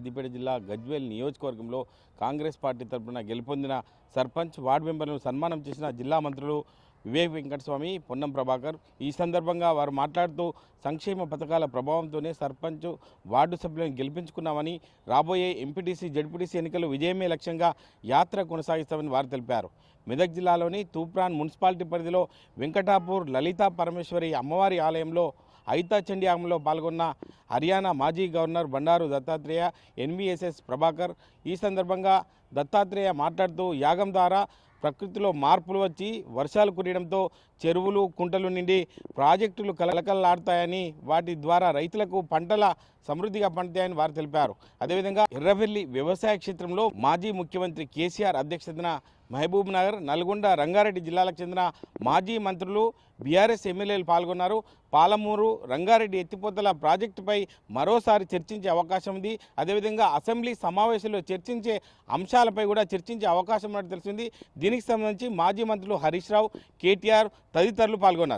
సిద్దిపేట జిల్లా గజ్వేల్ నియోజకవర్గంలో కాంగ్రెస్ పార్టీ తరఫున గెలుపొందిన సర్పంచ్ వార్డు మెంబర్లను సన్మానం చేసిన జిల్లా మంత్రులు వివేక్ వెంకటస్వామి, పొన్నం ప్రభాకర్. ఈ సందర్భంగా వారు మాట్లాడుతూ సంక్షేమ పథకాల ప్రభావంతోనే సర్పంచ్ వార్డు సభ్యులను గెలిపించుకున్నామని, రాబోయే ఎంపీటీసీ జడ్పీటీసీ ఎన్నికలు విజయమే లక్ష్యంగా యాత్ర కొనసాగిస్తామని వారు తెలిపారు. మెదక్ జిల్లాలోని తూప్రాన్ మున్సిపాలిటీ పరిధిలో వెంకటాపూర్ లలితా పరమేశ్వరి అమ్మవారి ఆలయంలో ఐతా చండీ యాగంలో పాల్గొన్న హర్యానా మాజీ గవర్నర్ బండారు దత్తాత్రేయ, ఎన్వీఎస్ఎస్ ప్రభాకర్. ఈ సందర్భంగా దత్తాత్రేయ మాట్లాడుతూ యాగం ద్వారా ప్రకృతిలో మార్పులు వచ్చి వర్షాలు కురియడంతో చెరువులు, కుంటలు నిండి ప్రాజెక్టులు కలకలలాడుతాయని, వాటి ద్వారా రైతులకు పంటల సమృద్ధిగా పండుతాయని వారు తెలిపారు. అదేవిధంగా ఎర్రవెల్లి వ్యవసాయ క్షేత్రంలో మాజీ ముఖ్యమంత్రి కేసీఆర్ అధ్యక్షతన మహబూబ్ నగర్, నల్గొండ, రంగారెడ్డి జిల్లాలకు చెందిన మాజీ మంత్రులు, బీఆర్ఎస్ ఎమ్మెల్యేలు పాల్గొన్నారు. పాలమూరు, రంగారెడ్డి ఎత్తిపోతల ప్రాజెక్టుపై మరోసారి చర్చించే అవకాశం ఉంది. అదేవిధంగా అసెంబ్లీ సమావేశంలో చర్చించే అంశాలపై కూడా చర్చించే అవకాశం ఉన్నట్టు తెలిసింది. దీనికి సంబంధించి మాజీ మంత్రులు హరీష్ రావు, కేటీఆర్ తదితరులు పాల్గొన్నారు.